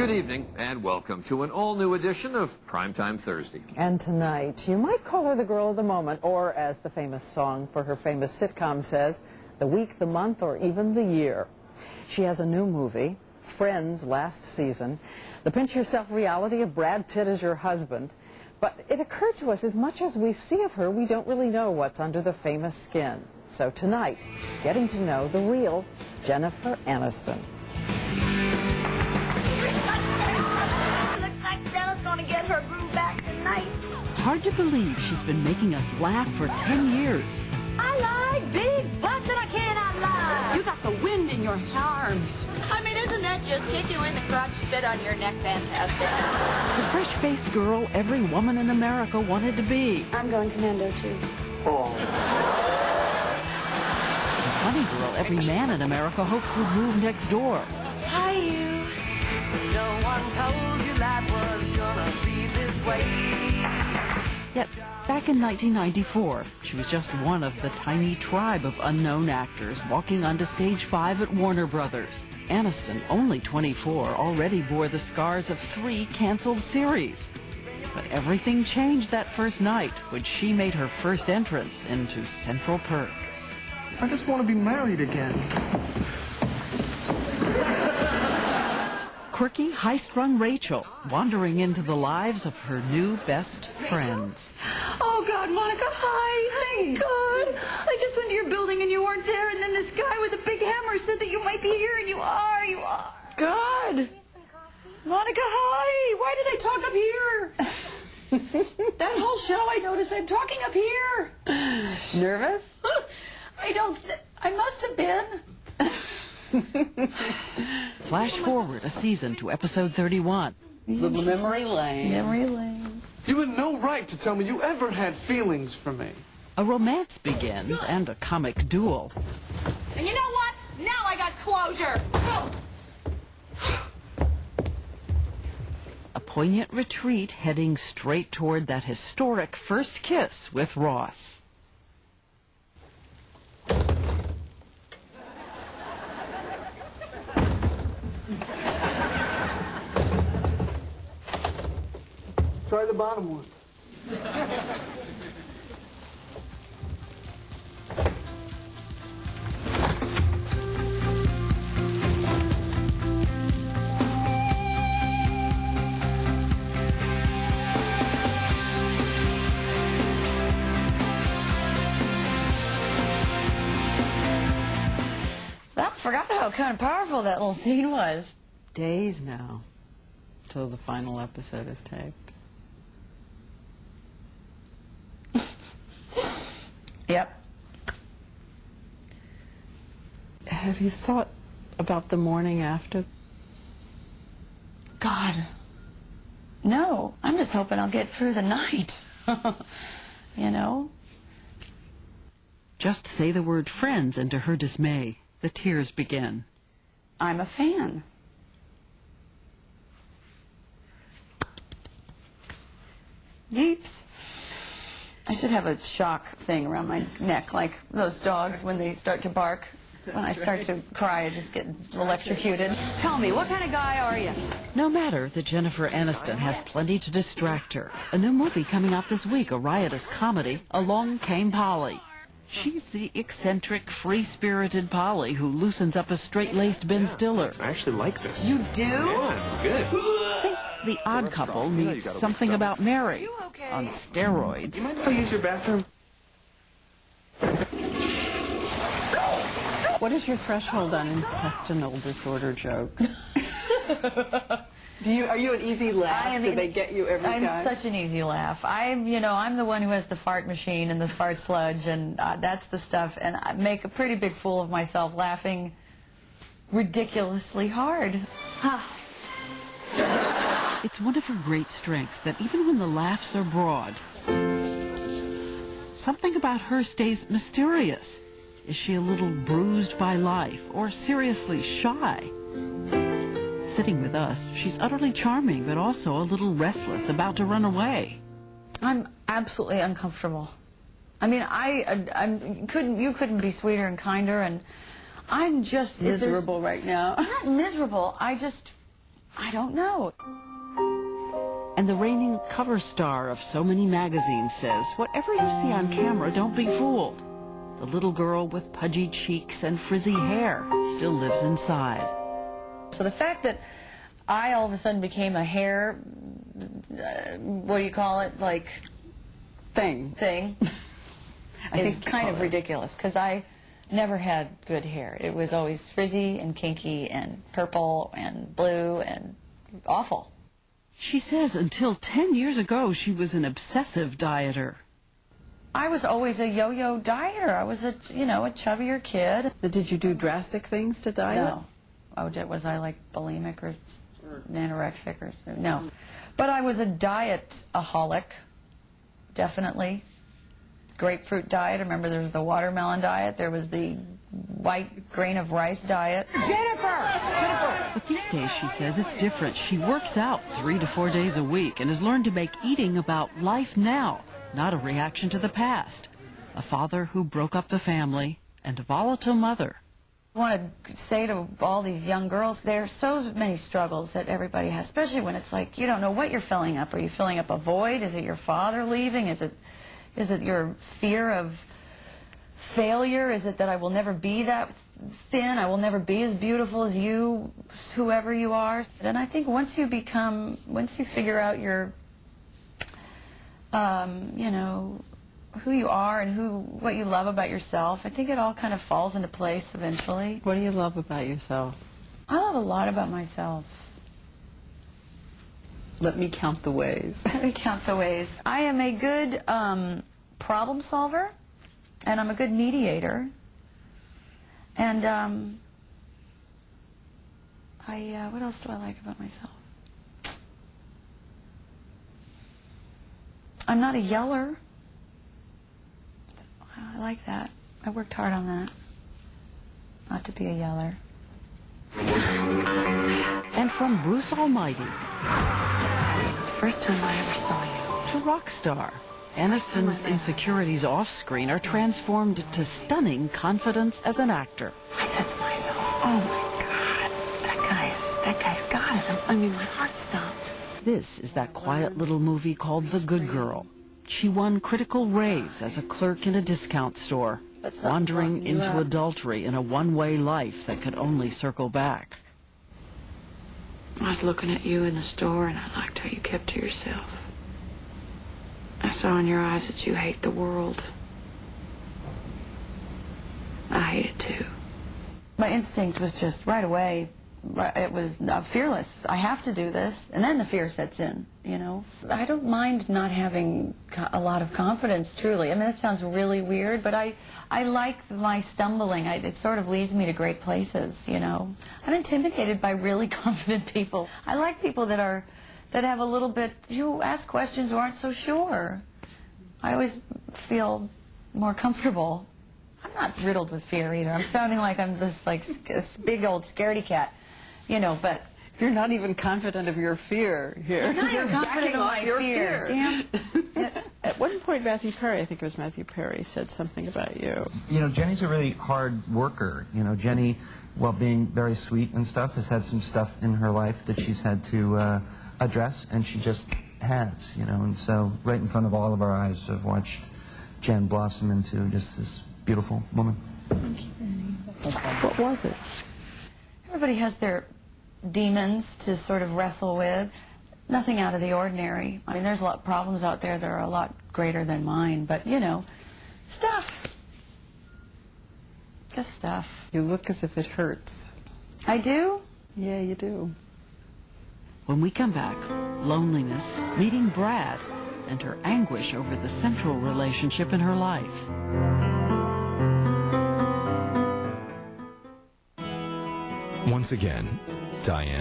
Good evening and welcome to an all-new edition of Primetime Thursday. And tonight, you might call her the girl of the moment, or as the famous song for her famous sitcom says, the week, the month, or even the year. She has a new movie, Friends last season, the pinch-yourself reality of Brad Pitt as your husband. But it occurred to us, as much as we see of her, we don't really know what's under the famous skin. So tonight, getting to know the real Jennifer Aniston. Looks like Jenna's gonna get her groove back tonight. Hard to believe she's been making us laugh for 10 years. I like big butts and I cannot lie. You got the wind in your arms. I mean, isn't that just kick you in the crotch, spit on your neck fantastic? The fresh-faced girl every woman in America wanted to be. I'm going commando too. The funny girl every man in America hoped would move next door. Hi, you. No one told you life was gonna be this way. Yet, back in 1994, she was just one of the tiny tribe of unknown actors walking onto stage 5 at Warner Brothers. Aniston, only 24, already bore the scars of 3 canceled series. But everything changed that first night when she made her first entrance into Central Perk. I just want to be married again. Quirky, high-strung Rachel, wandering into the lives of her new best friends. Oh, God, Monica, hi. Thank God. I just went to your building and you weren't there, and then this guy with a big hammer said that you might be here, and you are. God. Monica, hi. Why did I talk up here? That whole show, I noticed I'm talking up here. Nervous? I must have been. Flash forward a season to episode 31. Little memory lane. Memory lane. You had no right to tell me you ever had feelings for me. A romance begins and a comic duel. And you know what? Now I got closure. A poignant retreat heading straight toward that historic first kiss with Ross. Try the bottom one. I forgot how kind of powerful that little scene was. Days now, till the final episode is taped. Yep. Have you thought about the morning after? God. No, I'm just hoping I'll get through the night. You know? Just say the word friends, and to her dismay, the tears begin. I'm a fan. Yeeps. I should have a shock thing around my neck, like those dogs when they start to bark. When I start to cry, I just get electrocuted. Tell me, what kind of guy are you? No matter that Jennifer Aniston has plenty to distract her. A new movie coming out this week, a riotous comedy, Along Came Polly. She's the eccentric, free-spirited Polly who loosens up a straight-laced Ben Stiller. I actually like this. You do? Yeah, it's good. Think The Odd Couple meets Something About Mary on steroids. You mind if I use your bathroom? What is your threshold on intestinal disorder jokes? Are you an easy laugh? Do they get you every time? I'm such an easy laugh. I'm the one who has the fart machine and the fart sludge, and that's the stuff. And I make a pretty big fool of myself laughing ridiculously hard. It's one of her great strengths that even when the laughs are broad, something about her stays mysterious. Is she a little bruised by life or seriously shy? Sitting with us, she's utterly charming, but also a little restless, about to run away. I'm absolutely uncomfortable. I mean, you couldn't be sweeter and kinder, and I'm just miserable right now. I'm not miserable. I don't know. And the reigning cover star of so many magazines says, whatever you see on camera, don't be fooled. The little girl with pudgy cheeks and frizzy hair still lives inside. So the fact that I all of a sudden became a hair, what do you call it, like, Thing. is kind of ridiculous, because I never had good hair. It was always frizzy and kinky and purple and blue and awful. She says until 10 years ago, she was an obsessive dieter. I was always a yo-yo dieter. I was a chubbier kid. But did you do drastic things to diet? No. Was I like bulimic or anorexic or no? But I was a diet-aholic, definitely. Grapefruit diet. Remember, there was the watermelon diet. There was the white grain of rice diet. But these days, she says, it's different. She works out 3 to 4 days a week and has learned to make eating about life now, not a reaction to the past. A father who broke up the family and a volatile mother. I want to say to all these young girls, there are so many struggles that everybody has, especially when it's like you don't know what you're filling up. Are you filling up a void? Is it your father leaving? Is it your fear of failure? Is it that I will never be that thin? I will never be as beautiful as you, whoever you are? And I think once you figure out your, who you are and what you love about yourself, I think it all kind of falls into place eventually. What do you love about yourself? I love a lot about myself. Let me count the ways. Let me count the ways. I am a good problem solver, and I'm a good mediator. And what else do I like about myself? I'm not a yeller. I like that. I worked hard on that. Not to be a yeller. And from Bruce Almighty The first time I ever saw you. to rock star, Aniston's insecurities off-screen are transformed to stunning confidence as an actor. I said to myself, oh my God, that guy's got it. I mean, my heart stopped. This is that quiet little movie called The Good Girl. She won critical raves as a clerk in a discount store, wandering into adultery in a one-way life that could only circle back. I was looking at you in the store, and I liked how you kept to yourself. I saw in your eyes that you hate the world. I hate it too. My instinct was just right away, it was fearless. I have to do this. And then the fear sets in, you know. I don't mind not having a lot of confidence, truly. I mean, that sounds really weird, but I like my stumbling. It sort of leads me to great places, you know. I'm intimidated by really confident people. I like people that have a little bit, who ask questions who aren't so sure. I always feel more comfortable. I'm not riddled with fear either. I'm sounding like I'm this big old scaredy cat, you know, but You're not even confident of your fear here. I'm not even confident of my your fear. Damn. At one point, Matthew Perry, I think it was Matthew Perry, said something about you. You know, Jenny's a really hard worker. You know, Jenny, while being very sweet and stuff, has had some stuff in her life that she's had to address, and she just has, you know. And so right in front of all of our eyes, I've watched Jen blossom into just this beautiful woman. Thank you. What was it? Everybody has their demons to sort of wrestle with. Nothing out of the ordinary. I mean, there's a lot of problems out there that are a lot greater than mine, but, you know, stuff. Just stuff. You look as if it hurts. I do? Yeah, you do. When we come back, loneliness, meeting Brad, and her anguish over the central relationship in her life. Once again, Diane